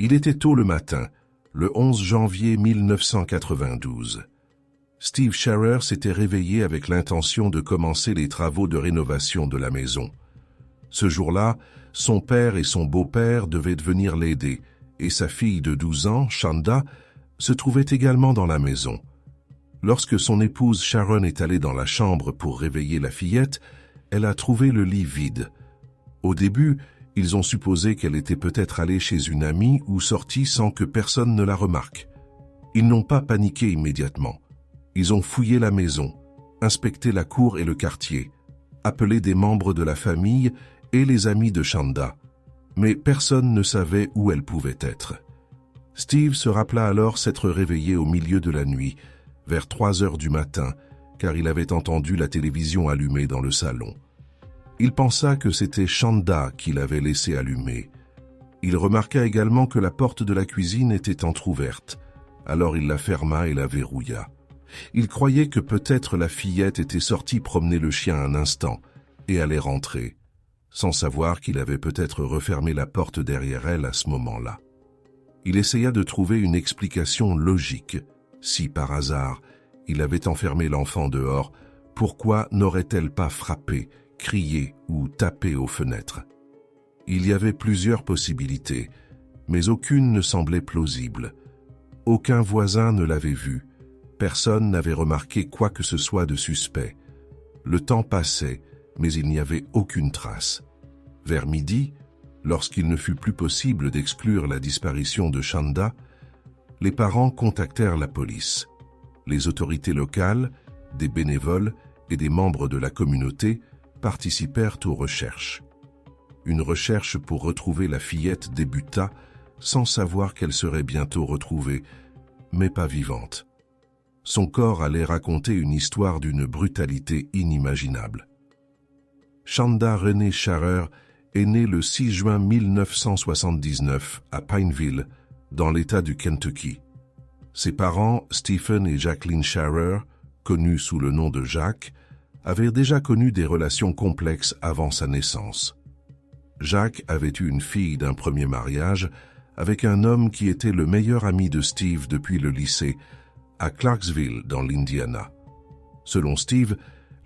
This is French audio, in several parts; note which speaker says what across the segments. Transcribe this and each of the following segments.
Speaker 1: Il était tôt le matin, le 11 janvier 1992. Steve Sharer s'était réveillé avec l'intention de commencer les travaux de rénovation de la maison. Ce jour-là, son père et son beau-père devaient venir l'aider, et sa fille de 12 ans, Shanda, se trouvait également dans la maison. Lorsque son épouse Sharon est allée dans la chambre pour réveiller la fillette, elle a trouvé le lit vide. Au début, ils ont supposé qu'elle était peut-être allée chez une amie ou sortie sans que personne ne la remarque. Ils n'ont pas paniqué immédiatement. Ils ont fouillé la maison, inspecté la cour et le quartier, appelé des membres de la famille et les amis de Shanda. Mais personne ne savait où elle pouvait être. Steve se rappela alors s'être réveillé au milieu de la nuit, vers 3 heures du matin, car il avait entendu la télévision allumée dans le salon. Il pensa que c'était Shanda qui l'avait laissée allumée. Il remarqua également que la porte de la cuisine était entr'ouverte, alors il la ferma et la verrouilla. Il croyait que peut-être la fillette était sortie promener le chien un instant et allait rentrer, sans savoir qu'il avait peut-être refermé la porte derrière elle à ce moment-là. Il essaya de trouver une explication logique. Si, par hasard, il avait enfermé l'enfant dehors, pourquoi n'aurait-elle pas frappé, crié ou tapé aux fenêtres? Il y avait plusieurs possibilités, mais aucune ne semblait plausible. Aucun voisin ne l'avait vue. Personne n'avait remarqué quoi que ce soit de suspect. Le temps passait, mais il n'y avait aucune trace. Vers midi, lorsqu'il ne fut plus possible d'exclure la disparition de Shanda, les parents contactèrent la police. Les autorités locales, des bénévoles et des membres de la communauté participèrent aux recherches. Une recherche pour retrouver la fillette débuta sans savoir qu'elle serait bientôt retrouvée, mais pas vivante. Son corps allait raconter une histoire d'une brutalité inimaginable. Shanda Renée Sharer est née le 6 juin 1979 à Pineville, dans l'État du Kentucky. Ses parents, Stephen et Jacqueline Sharer, connus sous le nom de Jacques, avaient déjà connu des relations complexes avant sa naissance. Jacques avait eu une fille d'un premier mariage avec un homme qui était le meilleur ami de Steve depuis le lycée, à Clarksville, dans l'Indiana. Selon Steve,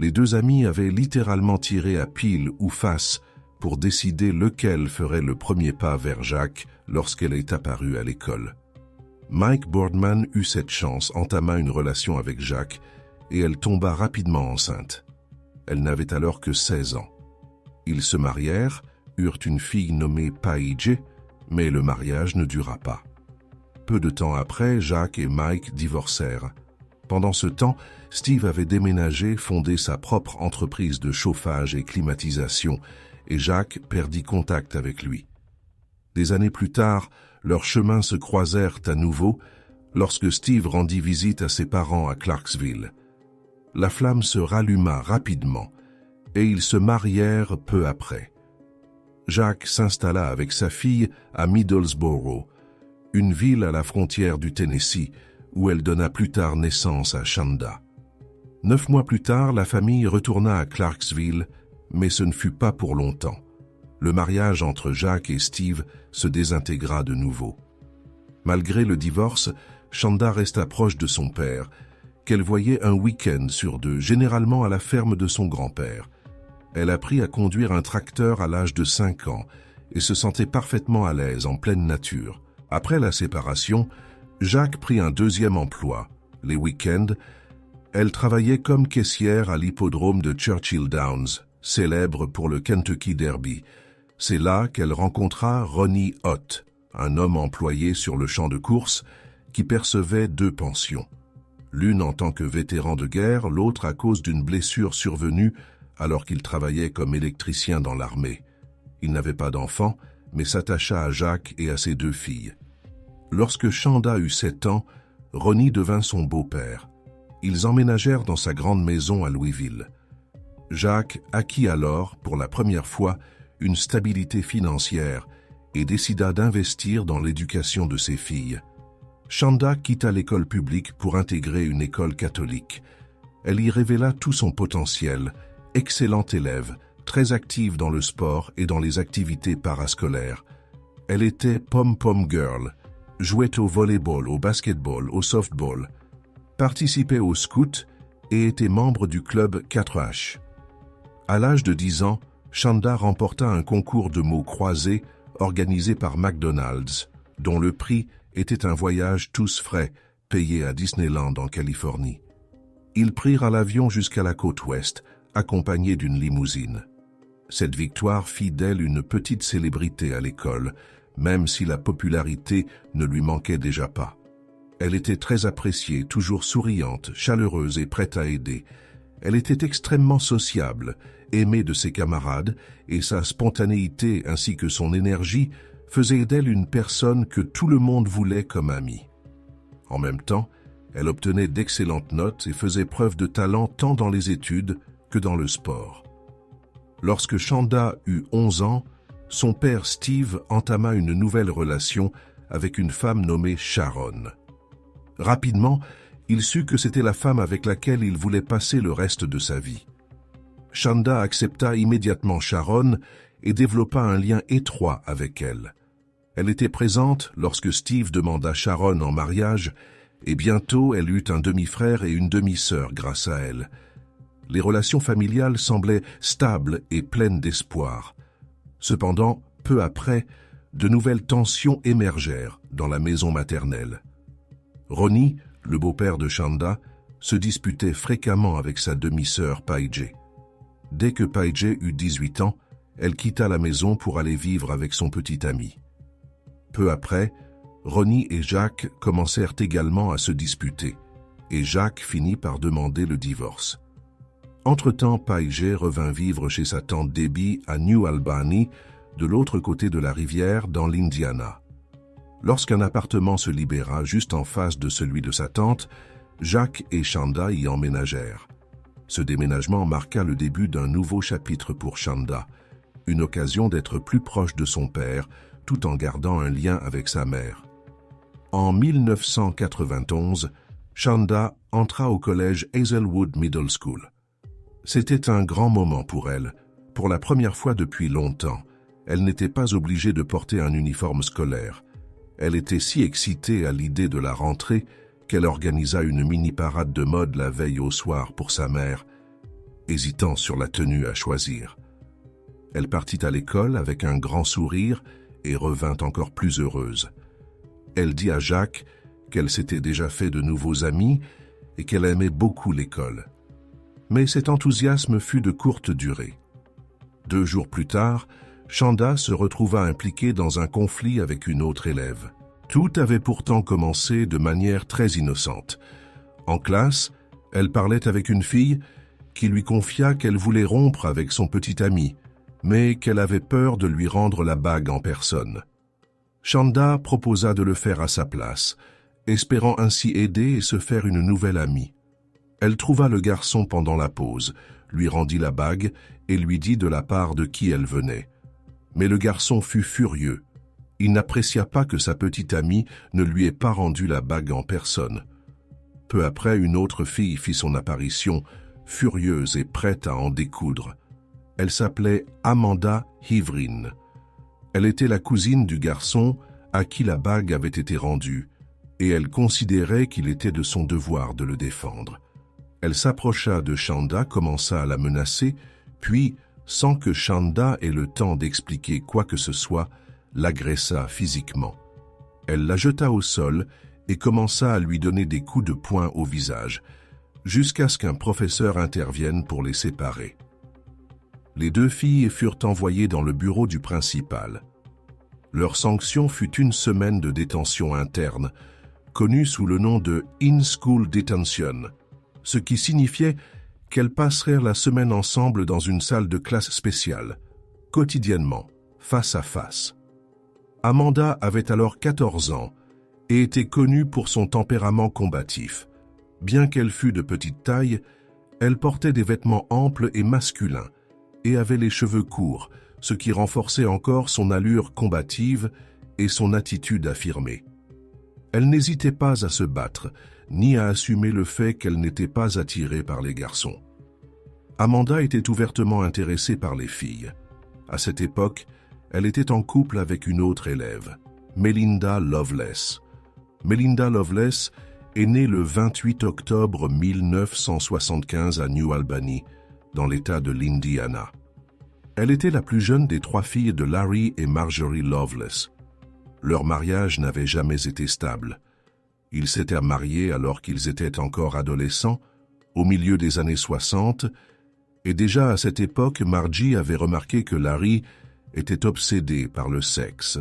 Speaker 1: les deux amis avaient littéralement tiré à pile ou face pour décider lequel ferait le premier pas vers Jacques lorsqu'elle est apparue à l'école. Mike Boardman eut cette chance, entama une relation avec Jacques et elle tomba rapidement enceinte. Elle n'avait alors que 16 ans. Ils se marièrent, eurent une fille nommée Paige, mais le mariage ne dura pas. Peu de temps après, Jacques et Mike divorcèrent. Pendant ce temps, Steve avait déménagé, fondé sa propre entreprise de chauffage et climatisation, et Jacques perdit contact avec lui. Des années plus tard, leurs chemins se croisèrent à nouveau lorsque Steve rendit visite à ses parents à Clarksville. La flamme se ralluma rapidement et ils se marièrent peu après. Jacques s'installa avec sa fille à Middlesboro, une ville à la frontière du Tennessee, où elle donna plus tard naissance à Shanda. 9 mois plus tard, la famille retourna à Clarksville, mais ce ne fut pas pour longtemps. Le mariage entre Jacques et Steve se désintégra de nouveau. Malgré le divorce, Shanda resta proche de son père, qu'elle voyait un week-end sur 2, généralement à la ferme de son grand-père. Elle apprit à conduire un tracteur à l'âge de 5 ans et se sentait parfaitement à l'aise en pleine nature. Après la séparation, Jacques prit un deuxième emploi. Les week-ends, elle travaillait comme caissière à l'hippodrome de Churchill Downs, célèbre pour le Kentucky Derby. C'est là qu'elle rencontra Ronnie Ott, un homme employé sur le champ de course qui percevait 2 pensions. L'une en tant que vétéran de guerre, l'autre à cause d'une blessure survenue alors qu'il travaillait comme électricien dans l'armée. Il n'avait pas d'enfant, mais s'attacha à Jacques et à ses 2 filles. Lorsque Shanda eut 7 ans, Ronnie devint son beau-père. Ils emménagèrent dans sa grande maison à Louisville. Jacques acquit alors, pour la première fois, une stabilité financière et décida d'investir dans l'éducation de ses filles. Shanda quitta l'école publique pour intégrer une école catholique. Elle y révéla tout son potentiel, excellente élève, très active dans le sport et dans les activités parascolaires. Elle était pom-pom girl, jouait au volleyball, au basketball, au softball, participait au scout et était membre du club 4H. À l'âge de 10 ans, Chanda remporta un concours de mots croisés organisé par McDonald's, dont le prix était un voyage tous frais payé à Disneyland en Californie. Ils prirent l'avion jusqu'à la côte ouest, accompagnés d'une limousine. Cette victoire fit d'elle une petite célébrité à l'école, même si la popularité ne lui manquait déjà pas. Elle était très appréciée, toujours souriante, chaleureuse et prête à aider. Elle était extrêmement sociable, aimée de ses camarades, et sa spontanéité ainsi que son énergie faisaient d'elle une personne que tout le monde voulait comme amie. En même temps, elle obtenait d'excellentes notes et faisait preuve de talent tant dans les études que dans le sport. Lorsque Chanda eut 11 ans, son père Steve entama une nouvelle relation avec une femme nommée Sharon. Rapidement, il sut que c'était la femme avec laquelle il voulait passer le reste de sa vie. Chanda accepta immédiatement Sharon et développa un lien étroit avec elle. Elle était présente lorsque Steve demanda Sharon en mariage, et bientôt elle eut un demi-frère et une demi-sœur grâce à elle. Les relations familiales semblaient stables et pleines d'espoir. Cependant, peu après, de nouvelles tensions émergèrent dans la maison maternelle. Ronnie, le beau-père de Chanda, se disputait fréquemment avec sa demi-sœur Paige. Dès que Paige eut 18 ans, elle quitta la maison pour aller vivre avec son petit ami. Peu après, Ronnie et Jacques commencèrent également à se disputer, et Jacques finit par demander le divorce. Entre-temps, Paige revint vivre chez sa tante Debbie à New Albany, de l'autre côté de la rivière, dans l'Indiana. Lorsqu'un appartement se libéra juste en face de celui de sa tante, Jacques et Chanda y emménagèrent. Ce déménagement marqua le début d'un nouveau chapitre pour Chanda, une occasion d'être plus proche de son père, tout en gardant un lien avec sa mère. En 1991, Chanda entra au collège Hazelwood Middle School. C'était un grand moment pour elle. Pour la première fois depuis longtemps, elle n'était pas obligée de porter un uniforme scolaire. Elle était si excitée à l'idée de la rentrée qu'elle organisa une mini-parade de mode la veille au soir pour sa mère, hésitant sur la tenue à choisir. Elle partit à l'école avec un grand sourire et revint encore plus heureuse. Elle dit à Jacques qu'elle s'était déjà fait de nouveaux amis et qu'elle aimait beaucoup l'école. Mais cet enthousiasme fut de courte durée. 2 jours plus tard, Chanda se retrouva impliquée dans un conflit avec une autre élève. Tout avait pourtant commencé de manière très innocente. En classe, elle parlait avec une fille qui lui confia qu'elle voulait rompre avec son petit ami, mais qu'elle avait peur de lui rendre la bague en personne. Chanda proposa de le faire à sa place, espérant ainsi aider et se faire une nouvelle amie. Elle trouva le garçon pendant la pause, lui rendit la bague et lui dit de la part de qui elle venait. Mais le garçon fut furieux. Il n'apprécia pas que sa petite amie ne lui ait pas rendu la bague en personne. Peu après, une autre fille fit son apparition, furieuse et prête à en découdre. Elle s'appelait Amanda Hivrin. Elle était la cousine du garçon à qui la bague avait été rendue, et elle considérait qu'il était de son devoir de le défendre. Elle s'approcha de Chanda, commença à la menacer, puis, sans que Chanda ait le temps d'expliquer quoi que ce soit, l'agressa physiquement. Elle la jeta au sol et commença à lui donner des coups de poing au visage, jusqu'à ce qu'un professeur intervienne pour les séparer. Les 2 filles furent envoyées dans le bureau du principal. Leur sanction fut 1 semaine de détention interne, connue sous le nom de In-School Detention, ce qui signifiait qu'elles passèrent la semaine ensemble dans une salle de classe spéciale, quotidiennement, face à face. Amanda avait alors 14 ans et était connue pour son tempérament combatif. Bien qu'elle fût de petite taille, elle portait des vêtements amples et masculins et avait les cheveux courts, ce qui renforçait encore son allure combative et son attitude affirmée. Elle n'hésitait pas à se battre, ni à assumer le fait qu'elle n'était pas attirée par les garçons. Amanda était ouvertement intéressée par les filles. À cette époque, elle était en couple avec une autre élève, Melinda Loveless. Melinda Loveless est née le 28 octobre 1975 à New Albany, dans l'État de l'Indiana. Elle était la plus jeune des 3 filles de Larry et Marjorie Loveless. Leur mariage n'avait jamais été stable. Ils s'étaient mariés alors qu'ils étaient encore adolescents, au milieu des années 60, et déjà à cette époque, Margie avait remarqué que Larry était obsédé par le sexe.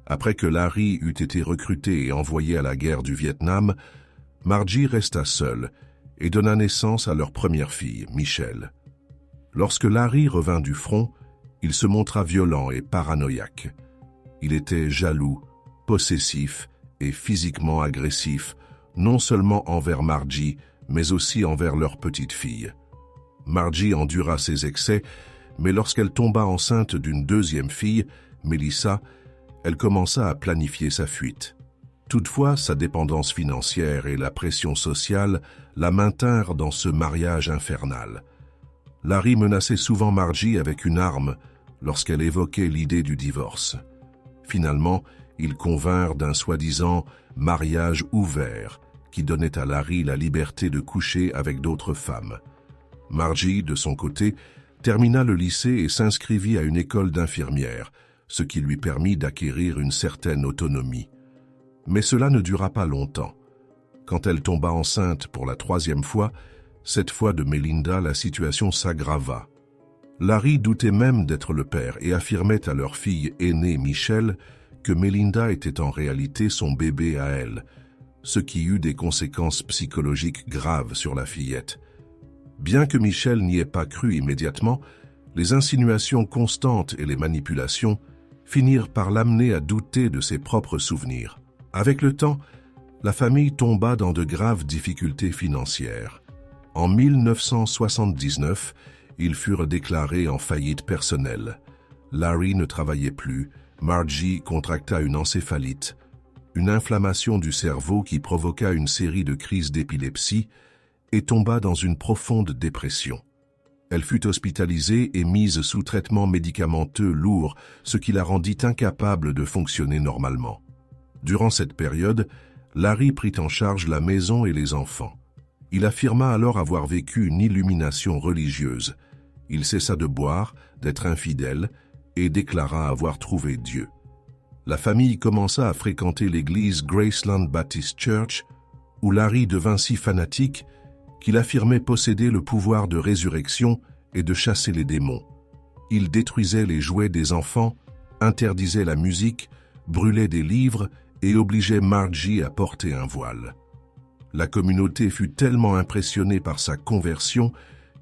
Speaker 1: Après que Larry eut été recruté et envoyé à la guerre du Vietnam, Margie resta seule et donna naissance à leur première fille, Michelle. Lorsque Larry revint du front, il se montra violent et paranoïaque. Il était jaloux, possessif et physiquement agressif, non seulement envers Margie, mais aussi envers leur petite fille. Margie endura ses excès, mais lorsqu'elle tomba enceinte d'une 2e fille, Melissa, elle commença à planifier sa fuite. Toutefois, sa dépendance financière et la pression sociale la maintinrent dans ce mariage infernal. Larry menaçait souvent Margie avec une arme lorsqu'elle évoquait l'idée du divorce. Finalement, ils convinrent d'un soi-disant mariage ouvert qui donnait à Larry la liberté de coucher avec d'autres femmes. Margie, de son côté, termina le lycée et s'inscrivit à une école d'infirmière, ce qui lui permit d'acquérir une certaine autonomie. Mais cela ne dura pas longtemps. Quand elle tomba enceinte pour la 3e fois, cette fois de Melinda, la situation s'aggrava. Larry doutait même d'être le père et affirmait à leur fille aînée Michelle que Melinda était en réalité son bébé à elle, ce qui eut des conséquences psychologiques graves sur la fillette. Bien que Michelle n'y ait pas cru immédiatement, les insinuations constantes et les manipulations finirent par l'amener à douter de ses propres souvenirs. Avec le temps, la famille tomba dans de graves difficultés financières. En 1979, ils furent déclarés en faillite personnelle. Larry ne travaillait plus, Margie contracta une encéphalite, une inflammation du cerveau qui provoqua une série de crises d'épilepsie et tomba dans une profonde dépression. Elle fut hospitalisée et mise sous traitement médicamenteux lourd, ce qui la rendit incapable de fonctionner normalement. Durant cette période, Larry prit en charge la maison et les enfants. Il affirma alors avoir vécu une illumination religieuse. Il cessa de boire, d'être infidèle et déclara avoir trouvé Dieu. La famille commença à fréquenter l'église Graceland Baptist Church, où Larry devint si fanatique qu'il affirmait posséder le pouvoir de résurrection et de chasser les démons. Il détruisait les jouets des enfants, interdisait la musique, brûlait des livres et obligeait Margie à porter un voile. La communauté fut tellement impressionnée par sa conversion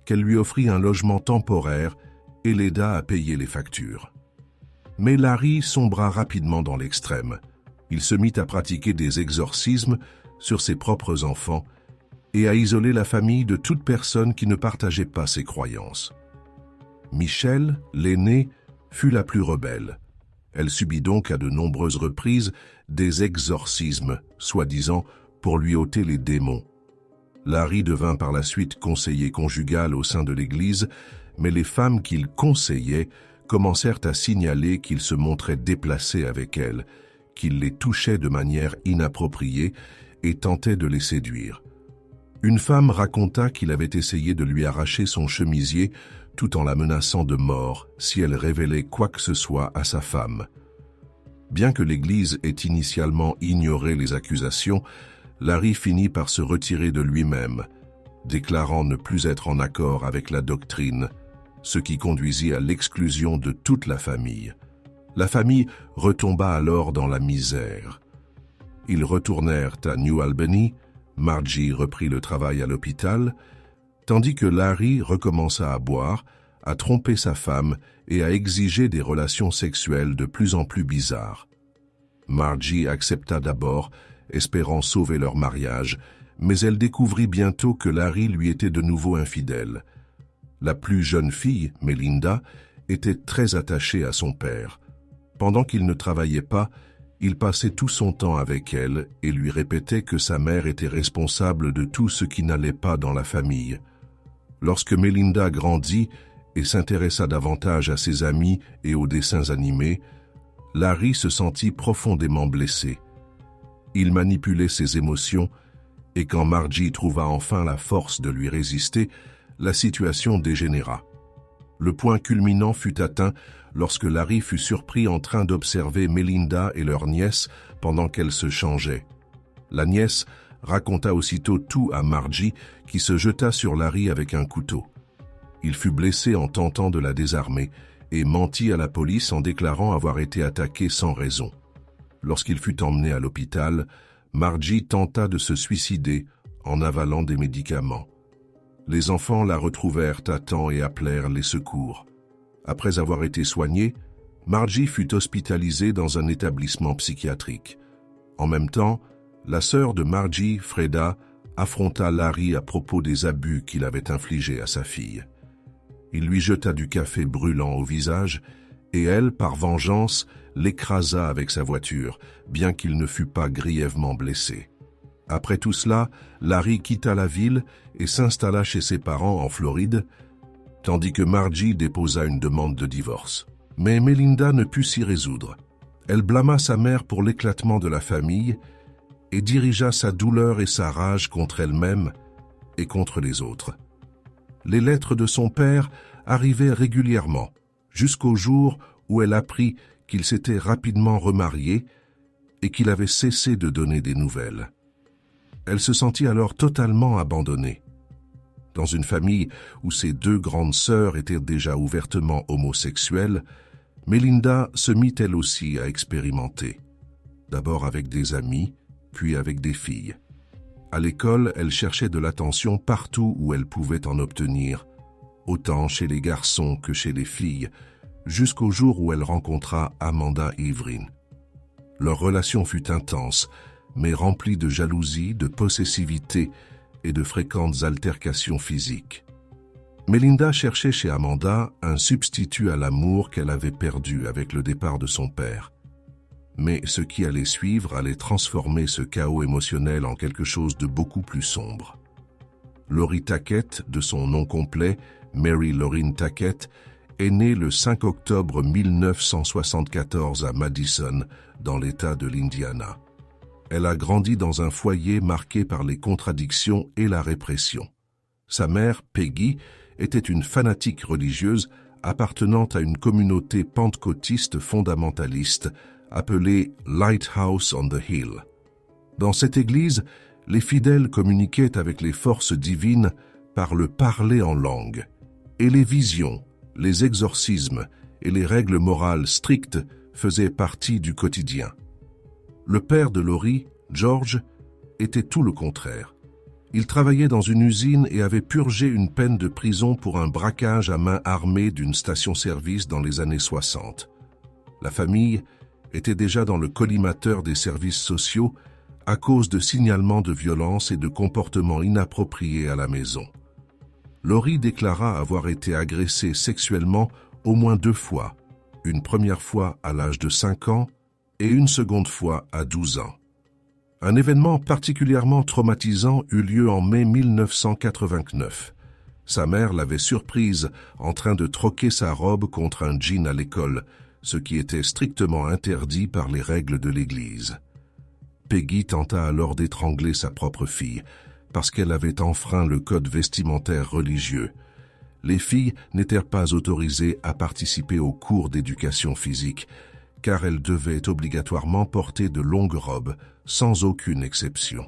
Speaker 1: qu'elle lui offrit un logement temporaire et l'aida à payer les factures. Mais Larry sombra rapidement dans l'extrême. Il se mit à pratiquer des exorcismes sur ses propres enfants et à isoler la famille de toute personne qui ne partageait pas ses croyances. Michelle, l'aînée, fut la plus rebelle. Elle subit donc à de nombreuses reprises des exorcismes, soi-disant pour lui ôter les démons. Larry devint par la suite conseiller conjugal au sein de l'Église, mais les femmes qu'il conseillait commencèrent à signaler qu'il se montrait déplacé avec elles, qu'il les touchait de manière inappropriée et tentait de les séduire. Une femme raconta qu'il avait essayé de lui arracher son chemisier tout en la menaçant de mort si elle révélait quoi que ce soit à sa femme. Bien que l'Église ait initialement ignoré les accusations, Larry finit par se retirer de lui-même, déclarant ne plus être en accord avec la doctrine, ce qui conduisit à l'exclusion de toute la famille. La famille retomba alors dans la misère. Ils retournèrent à New Albany, Margie reprit le travail à l'hôpital, tandis que Larry recommença à boire, à tromper sa femme et à exiger des relations sexuelles de plus en plus bizarres. Margie accepta d'abord, espérant sauver leur mariage, mais elle découvrit bientôt que Larry lui était de nouveau infidèle. La plus jeune fille, Melinda, était très attachée à son père. Pendant qu'il ne travaillait pas, il passait tout son temps avec elle et lui répétait que sa mère était responsable de tout ce qui n'allait pas dans la famille. Lorsque Melinda grandit et s'intéressa davantage à ses amis et aux dessins animés, Larry se sentit profondément blessé. Il manipulait ses émotions, et quand Margie trouva enfin la force de lui résister, la situation dégénéra. Le point culminant fut atteint lorsque Larry fut surpris en train d'observer Melinda et leur nièce pendant qu'elles se changeaient. La nièce raconta aussitôt tout à Margie, qui se jeta sur Larry avec un couteau. Il fut blessé en tentant de la désarmer et mentit à la police en déclarant avoir été attaqué sans raison. Lorsqu'il fut emmené à l'hôpital, Margie tenta de se suicider en avalant des médicaments. Les enfants la retrouvèrent à temps et appelèrent les secours. Après avoir été soignée, Margie fut hospitalisée dans un établissement psychiatrique. En même temps, la sœur de Margie, Freda, affronta Larry à propos des abus qu'il avait infligés à sa fille. Il lui jeta du café brûlant au visage et elle, par vengeance, l'écrasa avec sa voiture, bien qu'il ne fût pas grièvement blessé. Après tout cela, Larry quitta la ville et s'installa chez ses parents en Floride, tandis que Margie déposa une demande de divorce. Mais Melinda ne put s'y résoudre. Elle blâma sa mère pour l'éclatement de la famille et dirigea sa douleur et sa rage contre elle-même et contre les autres. Les lettres de son père arrivaient régulièrement, jusqu'au jour où elle apprit qu'il s'était rapidement remarié et qu'il avait cessé de donner des nouvelles. Elle se sentit alors totalement abandonnée. Dans une famille où ses deux grandes sœurs étaient déjà ouvertement homosexuelles, Melinda se mit elle aussi à expérimenter. D'abord avec des amis, puis avec des filles. À l'école, elle cherchait de l'attention partout où elle pouvait en obtenir, autant chez les garçons que chez les filles, jusqu'au jour où elle rencontra Amanda Ivrin. Leur relation fut intense, mais remplie de jalousie, de possessivité et de fréquentes altercations physiques. Melinda cherchait chez Amanda un substitut à l'amour qu'elle avait perdu avec le départ de son père. Mais ce qui allait suivre allait transformer ce chaos émotionnel en quelque chose de beaucoup plus sombre. Laurie Tackett, de son nom complet, Mary Lorraine Tackett, est née le 5 octobre 1974 à Madison, dans l'État de l'Indiana. Elle a grandi dans un foyer marqué par les contradictions et la répression. Sa mère, Peggy, était une fanatique religieuse appartenant à une communauté pentecôtiste fondamentaliste appelée Lighthouse on the Hill. Dans cette église, les fidèles communiquaient avec les forces divines par le parler en langue, et les visions, les exorcismes et les règles morales strictes faisaient partie du quotidien. Le père de Laurie, George, était tout le contraire. Il travaillait dans une usine et avait purgé une peine de prison pour un braquage à main armée d'une station-service dans les années 60. La famille était déjà dans le collimateur des services sociaux à cause de signalements de violence et de comportements inappropriés à la maison. Laurie déclara avoir été agressée sexuellement au moins 2 fois, une première fois à l'âge de 5 ans et une seconde fois à 12 ans. Un événement particulièrement traumatisant eut lieu en mai 1989. Sa mère l'avait surprise en train de troquer sa robe contre un jean à l'école, ce qui était strictement interdit par les règles de l'Église. Peggy tenta alors d'étrangler sa propre fille, parce qu'elle avait enfreint le code vestimentaire religieux. Les filles n'étaient pas autorisées à participer aux cours d'éducation physique, car elles devaient obligatoirement porter de longues robes, sans aucune exception.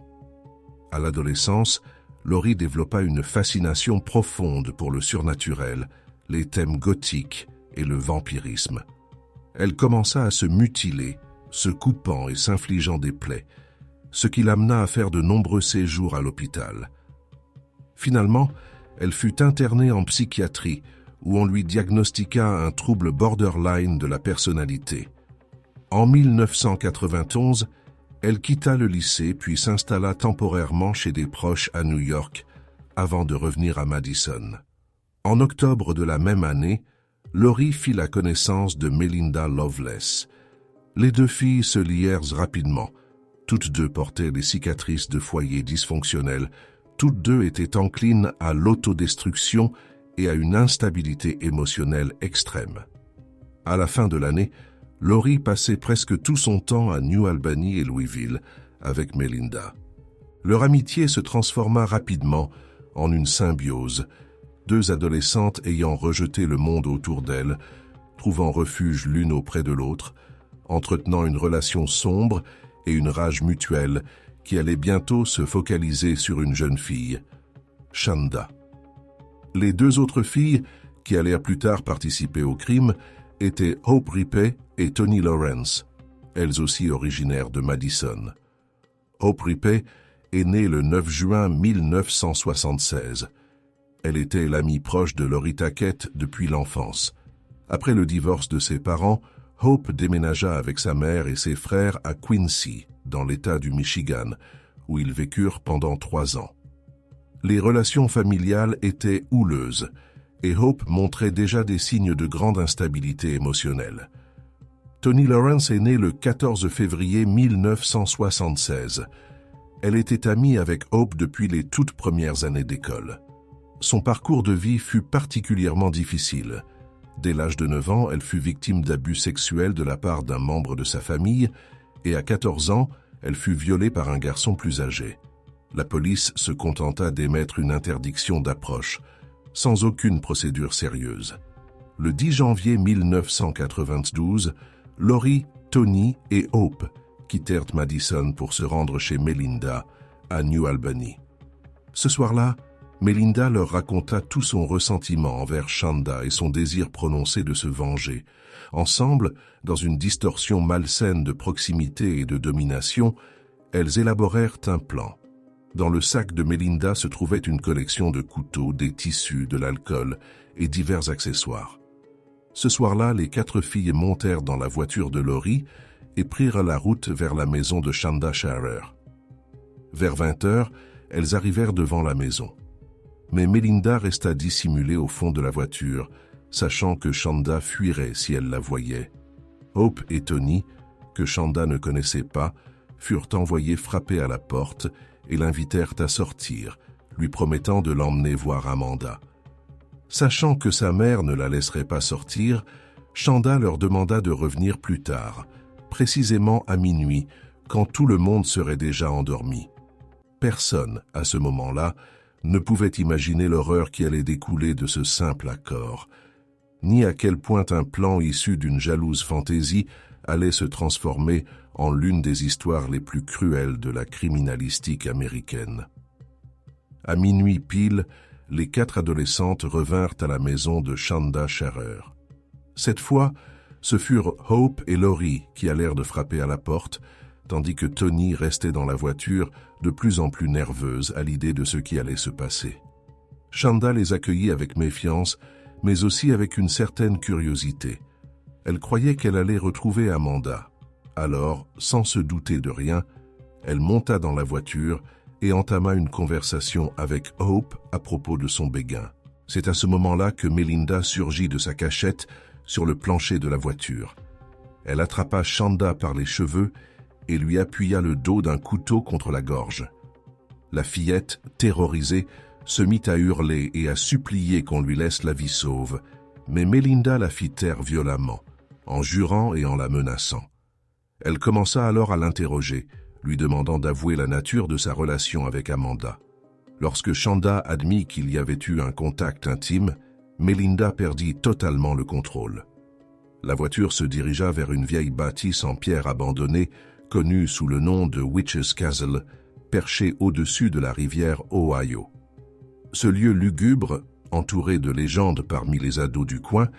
Speaker 1: À l'adolescence, Laurie développa une fascination profonde pour le surnaturel, les thèmes gothiques et le vampirisme. Elle commença à se mutiler, se coupant et s'infligeant des plaies, ce qui l'amena à faire de nombreux séjours à l'hôpital. Finalement, elle fut internée en psychiatrie, où on lui diagnostiqua un trouble borderline de la personnalité. En 1991, elle quitta le lycée puis s'installa temporairement chez des proches à New York, avant de revenir à Madison. En octobre de la même année, Laurie fit la connaissance de Melinda Loveless. Les 2 filles se lièrent rapidement. Toutes 2 portaient des cicatrices de foyers dysfonctionnels. Toutes 2 étaient enclines à l'autodestruction et à une instabilité émotionnelle extrême. À la fin de l'année, Laurie passait presque tout son temps à New Albany et Louisville avec Melinda. Leur amitié se transforma rapidement en une symbiose, deux adolescentes ayant rejeté le monde autour d'elles, trouvant refuge l'une auprès de l'autre, entretenant une relation sombre et une rage mutuelle qui allait bientôt se focaliser sur une jeune fille, Shanda. Les deux autres filles, qui allèrent plus tard participer au crime, étaient Hope Rippey et Toni Lawrence, elles aussi originaires de Madison. Hope Rippey est née le 9 juin 1976. Elle était l'amie proche de Laurie Tackett depuis l'enfance. Après le divorce de ses parents, Hope déménagea avec sa mère et ses frères à Quincy, dans l'État du Michigan, où ils vécurent pendant 3 ans. Les relations familiales étaient houleuses, et Hope montrait déjà des signes de grande instabilité émotionnelle. Toni Lawrence est née le 14 février 1976. Elle était amie avec Hope depuis les toutes premières années d'école. Son parcours de vie fut particulièrement difficile. Dès l'âge de 9 ans, elle fut victime d'abus sexuels de la part d'un membre de sa famille, et à 14 ans, elle fut violée par un garçon plus âgé. La police se contenta d'émettre une interdiction d'approche, sans aucune procédure sérieuse. Le 10 janvier 1992, Laurie, Toni et Hope quittèrent Madison pour se rendre chez Melinda, à New Albany. Ce soir-là, Melinda leur raconta tout son ressentiment envers Shanda et son désir prononcé de se venger. Ensemble, dans une distorsion malsaine de proximité et de domination, elles élaborèrent un plan. Dans le sac de Melinda se trouvait une collection de couteaux, des tissus, de l'alcool et divers accessoires. Ce soir-là, les 4 filles montèrent dans la voiture de Laurie et prirent la route vers la maison de Shanda Sharer. Vers 20 heures, elles arrivèrent devant la maison. Mais Melinda resta dissimulée au fond de la voiture, sachant que Shanda fuirait si elle la voyait. Hope et Toni, que Shanda ne connaissait pas, furent envoyés frapper à la porte et l'invitèrent à sortir, lui promettant de l'emmener voir Amanda. Sachant que sa mère ne la laisserait pas sortir, Shanda leur demanda de revenir plus tard, précisément à minuit, quand tout le monde serait déjà endormi. Personne, à ce moment-là, ne pouvait imaginer l'horreur qui allait découler de ce simple accord, ni à quel point un plan issu d'une jalouse fantaisie allait se transformer en l'une des histoires les plus cruelles de la criminalistique américaine. À minuit pile, les 4 adolescentes revinrent à la maison de Shanda Sharer. Cette fois, ce furent Hope et Laurie qui allèrent de frapper à la porte, tandis que Toni restait dans la voiture, de plus en plus nerveuse à l'idée de ce qui allait se passer. Shanda les accueillit avec méfiance, mais aussi avec une certaine curiosité. Elle croyait qu'elle allait retrouver Amanda. Alors, sans se douter de rien, elle monta dans la voiture et entama une conversation avec Hope à propos de son béguin. C'est à ce moment-là que Melinda surgit de sa cachette sur le plancher de la voiture. Elle attrapa Shanda par les cheveux et lui appuya le dos d'un couteau contre la gorge. La fillette, terrorisée, se mit à hurler et à supplier qu'on lui laisse la vie sauve, mais Melinda la fit taire violemment, en jurant et en la menaçant. Elle commença alors à l'interroger, lui demandant d'avouer la nature de sa relation avec Amanda. Lorsque Shanda admit qu'il y avait eu un contact intime, Melinda perdit totalement le contrôle. La voiture se dirigea vers une vieille bâtisse en pierre abandonnée, connue sous le nom de Witch's Castle, perchée au-dessus de la rivière Ohio. Ce lieu lugubre, entouré de légendes parmi les ados du coin,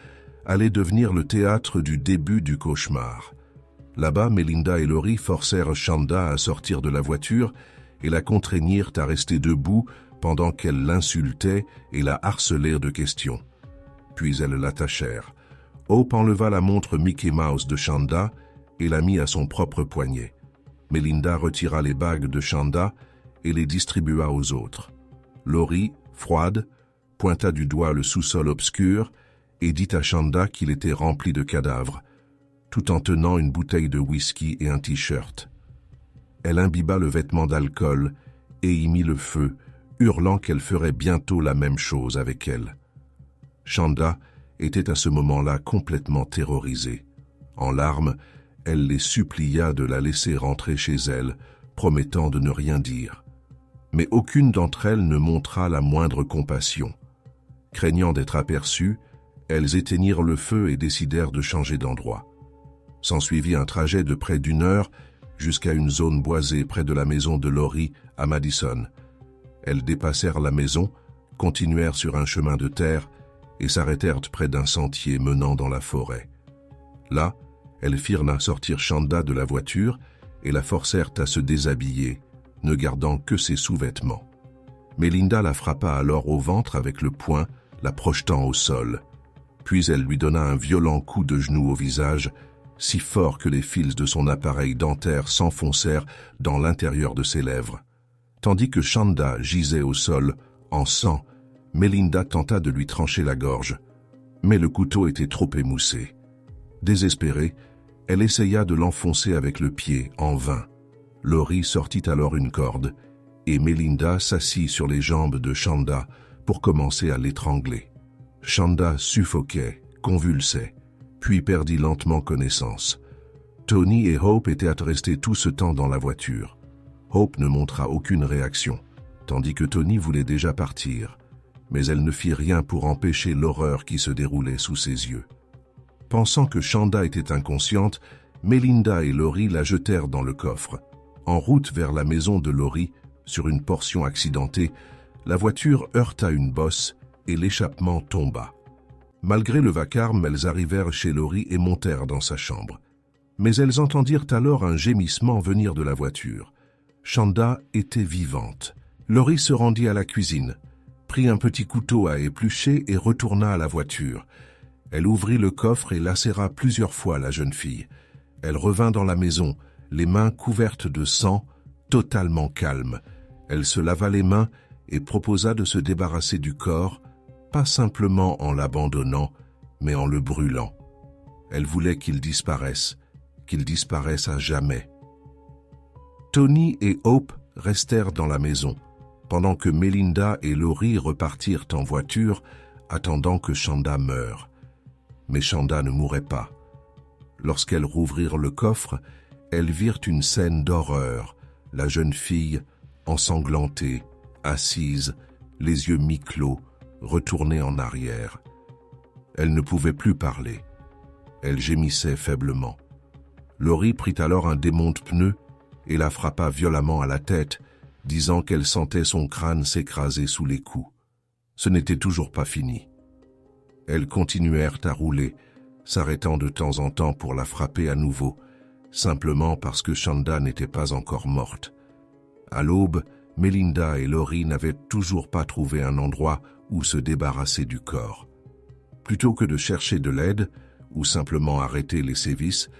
Speaker 1: allait devenir le théâtre du début du cauchemar. Là-bas, Melinda et Laurie forcèrent Shanda à sortir de la voiture et la contraignirent à rester debout pendant qu'elle l'insultait et la harcelèrent de questions. Puis elles l'attachèrent. Hope enleva la montre Mickey Mouse de Shanda et la mit à son propre poignet. Melinda retira les bagues de Shanda et les distribua aux autres. Laurie, froide, pointa du doigt le sous-sol obscur et dit à Shanda qu'il était rempli de cadavres, tout en tenant une bouteille de whisky et un t-shirt. Elle imbiba le vêtement d'alcool et y mit le feu, hurlant qu'elle ferait bientôt la même chose avec elle. Chanda était à ce moment-là complètement terrorisée. En larmes, elle les supplia de la laisser rentrer chez elle, promettant de ne rien dire. Mais aucune d'entre elles ne montra la moindre compassion. Craignant d'être aperçues, elles éteignirent le feu et décidèrent de changer d'endroit. S'ensuivit un trajet de près d'1 heure jusqu'à une zone boisée près de la maison de Lori à Madison. Elles dépassèrent la maison, continuèrent sur un chemin de terre et s'arrêtèrent près d'un sentier menant dans la forêt. Là, elles firent sortir Chanda de la voiture et la forcèrent à se déshabiller, ne gardant que ses sous-vêtements. Melinda la frappa alors au ventre avec le poing, la projetant au sol. Puis elle lui donna un violent coup de genou au visage, si fort que les fils de son appareil dentaire s'enfoncèrent dans l'intérieur de ses lèvres. Tandis que Chanda gisait au sol, en sang, Melinda tenta de lui trancher la gorge. Mais le couteau était trop émoussé. Désespérée, elle essaya de l'enfoncer avec le pied, en vain. Lori sortit alors une corde, et Melinda s'assit sur les jambes de Chanda pour commencer à l'étrangler. Chanda suffoquait, convulsait, puis perdit lentement connaissance. Tony et Hope étaient restés tout ce temps dans la voiture. Hope ne montra aucune réaction, tandis que Tony voulait déjà partir, mais elle ne fit rien pour empêcher l'horreur qui se déroulait sous ses yeux. Pensant que Chanda était inconsciente, Melinda et Lori la jetèrent dans le coffre. En route vers la maison de Lori, sur une portion accidentée, la voiture heurta une bosse et l'échappement tomba. Malgré le vacarme, elles arrivèrent chez Lori et montèrent dans sa chambre. Mais elles entendirent alors un gémissement venir de la voiture. Chanda était vivante. Lori se rendit à la cuisine, prit un petit couteau à éplucher et retourna à la voiture. Elle ouvrit le coffre et lacéra plusieurs fois la jeune fille. Elle revint dans la maison, les mains couvertes de sang, totalement calme. Elle se lava les mains et proposa de se débarrasser du corps, pas simplement en l'abandonnant, mais en le brûlant. Elle voulait qu'il disparaisse à jamais. Tony et Hope restèrent dans la maison, pendant que Melinda et Lori repartirent en voiture, attendant que Chanda meure. Mais Chanda ne mourait pas. Lorsqu'elles rouvrirent le coffre, elles virent une scène d'horreur, la jeune fille, ensanglantée, assise, les yeux mi-clos, retournée en arrière. Elle ne pouvait plus parler. Elle gémissait faiblement. Lori prit alors un démonte-pneus et la frappa violemment à la tête, disant qu'elle sentait son crâne s'écraser sous les coups. Ce n'était toujours pas fini. Elles continuèrent à rouler, s'arrêtant de temps en temps pour la frapper à nouveau, simplement parce que Chanda n'était pas encore morte. À l'aube, Melinda et Lori n'avaient toujours pas trouvé un endroit où se débarrasser du corps. Plutôt que de chercher de l'aide, ou simplement arrêter les sévices,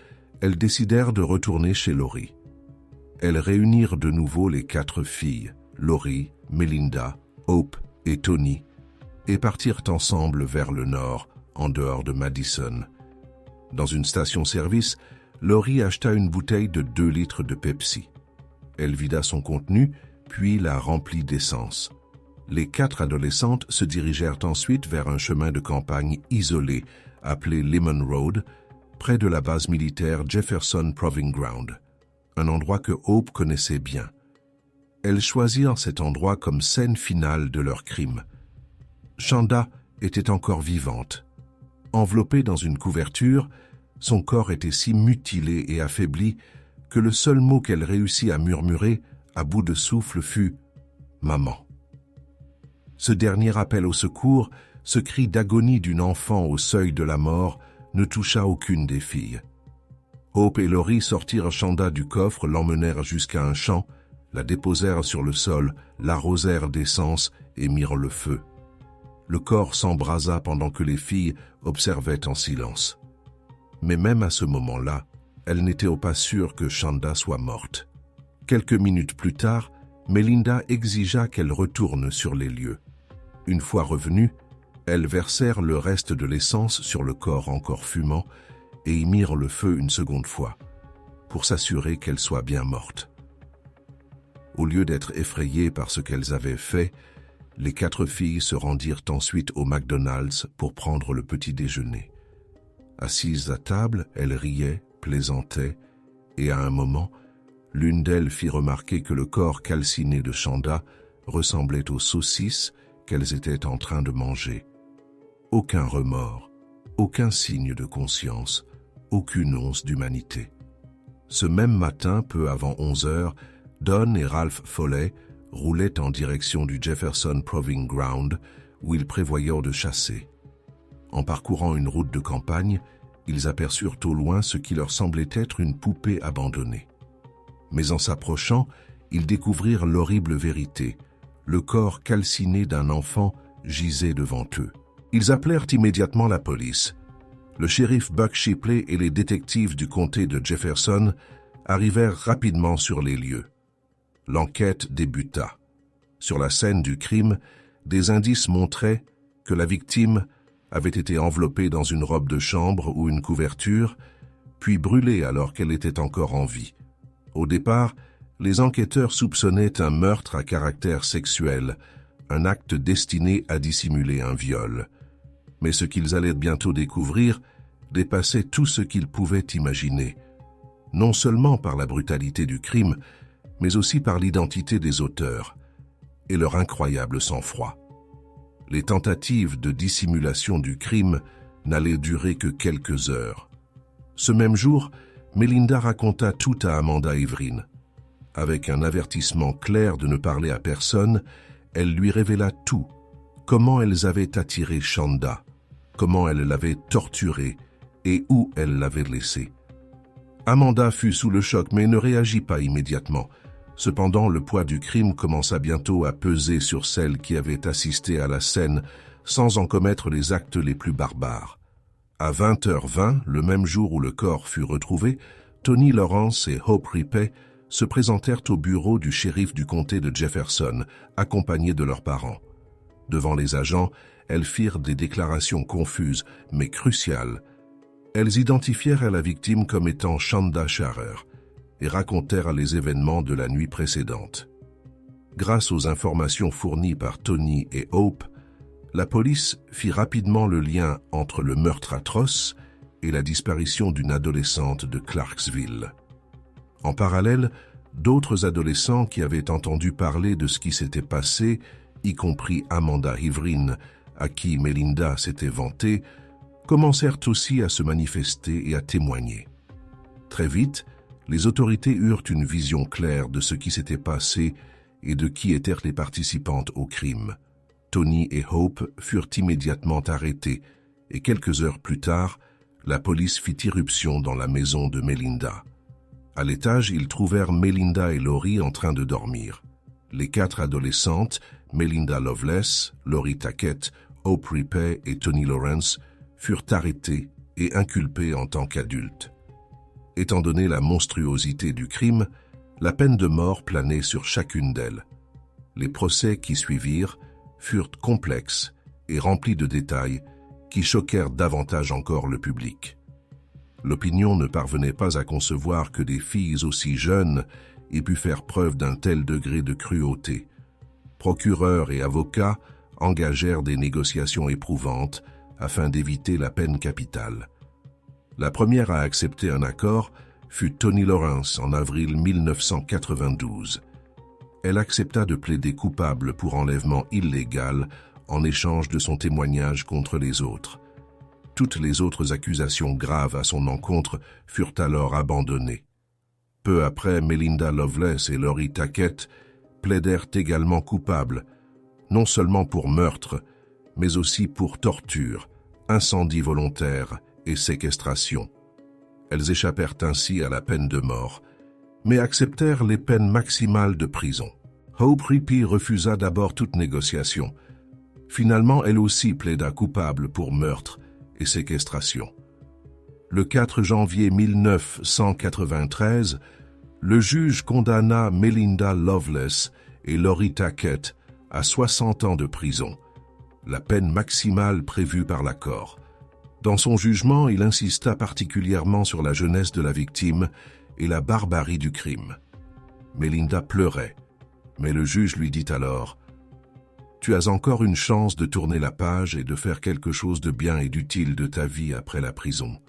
Speaker 1: elles décidèrent de retourner chez Lori. Elles réunirent de nouveau les 4 filles, Lori, Melinda, Hope et Tony, et partirent ensemble vers le nord, en dehors de Madison. Dans une station-service, Lori acheta une bouteille de 2 litres de Pepsi. Elle vida son contenu, puis la remplit d'essence. Les 4 adolescentes se dirigèrent ensuite vers un chemin de campagne isolé, appelé Lemon Road, près de la base militaire Jefferson Proving Ground, un endroit que Hope connaissait bien. Elles choisirent cet endroit comme scène finale de leur crime. Chanda était encore vivante. Enveloppée dans une couverture, son corps était si mutilé et affaibli que le seul mot qu'elle réussit à murmurer, à bout de souffle, fut « Maman ». Ce dernier appel au secours, ce cri d'agonie d'une enfant au seuil de la mort, ne toucha aucune des filles. Hope et Lori sortirent Chanda du coffre, l'emmenèrent jusqu'à un champ, la déposèrent sur le sol, l'arrosèrent d'essence et mirent le feu. Le corps s'embrasa pendant que les filles observaient en silence. Mais même à ce moment-là, elles n'étaient pas sûres que Chanda soit morte. Quelques minutes plus tard, Melinda exigea qu'elle retourne sur les lieux. Une fois revenue, elles versèrent le reste de l'essence sur le corps encore fumant et y mirent le feu une seconde fois, pour s'assurer qu'elle soit bien morte. Au lieu d'être effrayées par ce qu'elles avaient fait, Les 4 filles se rendirent ensuite au McDonald's pour prendre le petit déjeuner. Assises à table, elles riaient, plaisantaient, et à un moment, l'une d'elles fit remarquer que le corps calciné de Chanda ressemblait aux saucisses qu'elles étaient en train de manger. Aucun remords, aucun signe de conscience, aucune once d'humanité. Ce même matin, peu avant 11 heures, Don et Ralph Foley roulaient en direction du Jefferson Proving Ground où ils prévoyaient de chasser. En parcourant une route de campagne, ils aperçurent au loin ce qui leur semblait être une poupée abandonnée. Mais en s'approchant, ils découvrirent l'horrible vérité. Le corps calciné d'un enfant gisait devant eux. Ils appelèrent immédiatement la police. Le shérif Buck Shipley et les détectives du comté de Jefferson arrivèrent rapidement sur les lieux. L'enquête débuta. Sur la scène du crime, des indices montraient que la victime avait été enveloppée dans une robe de chambre ou une couverture, puis brûlée alors qu'elle était encore en vie. Au départ, les enquêteurs soupçonnaient un meurtre à caractère sexuel, un acte destiné à dissimuler un viol. Mais ce qu'ils allaient bientôt découvrir dépassait tout ce qu'ils pouvaient imaginer, non seulement par la brutalité du crime, mais aussi par l'identité des auteurs et leur incroyable sang-froid. Les tentatives de dissimulation du crime n'allaient durer que quelques heures. Ce même jour, Melinda raconta tout à Amanda Ivrin. Avec un avertissement clair de ne parler à personne, elle lui révéla tout. Comment elles avaient attiré Chanda, comment elle l'avait torturée et où elle l'avait laissée. Amanda fut sous le choc mais ne réagit pas immédiatement. Cependant, le poids du crime commença bientôt à peser sur celle qui avait assisté à la scène sans en commettre les actes les plus barbares. À 20h20, le même jour où le corps fut retrouvé, Tony Lawrence et Hope Rippey se présentèrent au bureau du shérif du comté de Jefferson, accompagnés de leurs parents. Devant les agents, elles firent des déclarations confuses, mais cruciales. Elles identifièrent la victime comme étant Chanda Sharer et racontèrent les événements de la nuit précédente. Grâce aux informations fournies par Tony et Hope, la police fit rapidement le lien entre le meurtre atroce et la disparition d'une adolescente de Clarksville. En parallèle, d'autres adolescents qui avaient entendu parler de ce qui s'était passé, y compris Amanda Ivrin, à qui Melinda s'était vantée, commencèrent aussi à se manifester et à témoigner. Très vite, les autorités eurent une vision claire de ce qui s'était passé et de qui étaient les participantes au crime. Tony et Hope furent immédiatement arrêtés et quelques heures plus tard, la police fit irruption dans la maison de Melinda. À l'étage, ils trouvèrent Melinda et Lori en train de dormir. Les 4 adolescentes, Melinda Loveless, Lori Tackett, Hope Rippey et Tony Lawrence, furent arrêtées et inculpées en tant qu'adultes. Étant donné la monstruosité du crime, la peine de mort planait sur chacune d'elles. Les procès qui suivirent furent complexes et remplis de détails qui choquèrent davantage encore le public. L'opinion ne parvenait pas à concevoir que des filles aussi jeunes aient pu faire preuve d'un tel degré de cruauté. Procureurs et avocats engagèrent des négociations éprouvantes afin d'éviter la peine capitale. La première à accepter un accord fut Tony Lawrence en avril 1992. Elle accepta de plaider coupable pour enlèvement illégal en échange de son témoignage contre les autres. Toutes les autres accusations graves à son encontre furent alors abandonnées. Peu après, Melinda Loveless et Lori Tackett plaidèrent également coupables, non seulement pour meurtre, mais aussi pour torture, incendie volontaire et séquestration. Elles échappèrent ainsi à la peine de mort, mais acceptèrent les peines maximales de prison. Hope Rippey refusa d'abord toute négociation. Finalement, elle aussi plaida coupable pour meurtre et séquestration. Le 4 janvier 1993, le juge condamna Melinda Loveless et Lori Tackett à 60 ans de prison, la peine maximale prévue par l'accord. Dans son jugement, il insista particulièrement sur la jeunesse de la victime et la barbarie du crime. Melinda pleurait, mais le juge lui dit alors Tu as encore une chance de tourner la page et de faire quelque chose de bien et d'utile de ta vie après la prison.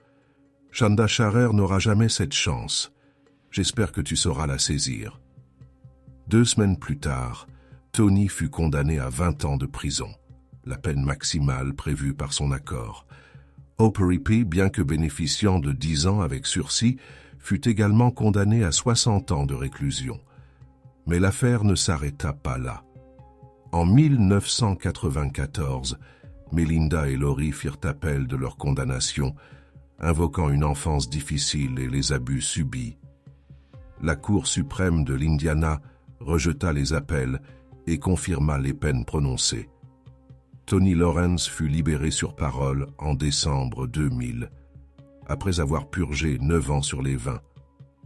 Speaker 1: Chanda Charer n'aura jamais cette chance. J'espère que tu sauras la saisir. 2 semaines plus tard, Tony fut condamné à 20 ans de prison, la peine maximale prévue par son accord. Operipe, bien que bénéficiant de 10 ans avec sursis, fut également condamné à 60 ans de réclusion. Mais l'affaire ne s'arrêta pas là. En 1994, Melinda et Lori firent appel de leur condamnation, invoquant une enfance difficile et les abus subis. La Cour suprême de l'Indiana rejeta les appels et confirma les peines prononcées. Tony Lawrence fut libéré sur parole en décembre 2000, après avoir purgé 9 ans sur les 20.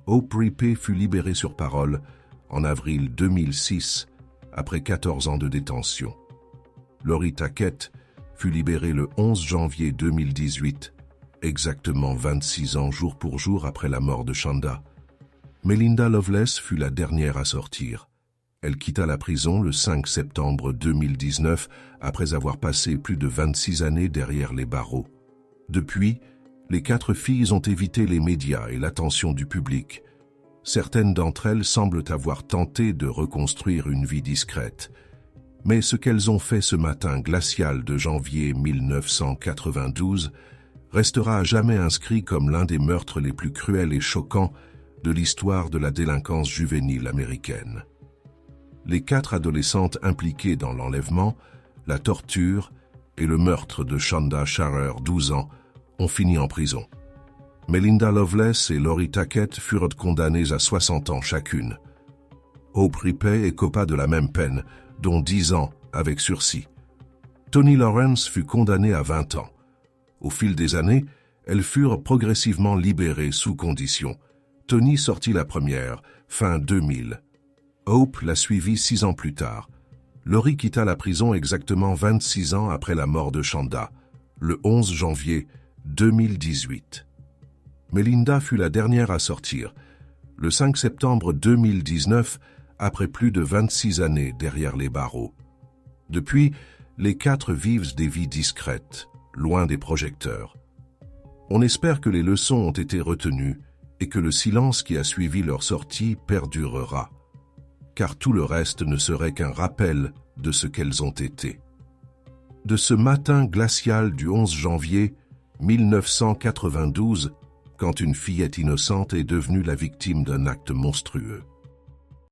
Speaker 1: Operipe fut libéré sur parole en avril 2006, après 14 ans de détention. Lori Tackett fut libérée le 11 janvier 2018, exactement 26 ans jour pour jour après la mort de Chanda. Melinda Loveless fut la dernière à sortir. Elle quitta la prison le 5 septembre 2019 après avoir passé plus de 26 années derrière les barreaux. Depuis, les 4 filles ont évité les médias et l'attention du public. Certaines d'entre elles semblent avoir tenté de reconstruire une vie discrète. Mais ce qu'elles ont fait ce matin glacial de janvier 1992 restera à jamais inscrit comme l'un des meurtres les plus cruels et choquants de l'histoire de la délinquance juvénile américaine. Les 4 adolescentes impliquées dans l'enlèvement, la torture et le meurtre de Chanda Charer, 12 ans, ont fini en prison. Melinda Loveless et Lori Tackett furent condamnées à 60 ans chacune. Operipe écopa de la même peine, dont 10 ans avec sursis. Tony Lawrence fut condamnée à 20 ans. Au fil des années, elles furent progressivement libérées sous condition. Tony sortit la première, fin 2000. Hope la suivit 6 ans plus tard. Lori quitta la prison exactement 26 ans après la mort de Chanda, le 11 janvier 2018. Melinda fut la dernière à sortir, le 5 septembre 2019, après plus de 26 années derrière les barreaux. Depuis, les 4 vivent des vies discrètes, loin des projecteurs. On espère que les leçons ont été retenues et que le silence qui a suivi leur sortie perdurera, car tout le reste ne serait qu'un rappel de ce qu'elles ont été. De ce matin glacial du 11 janvier 1992, quand une fillette innocente est devenue la victime d'un acte monstrueux.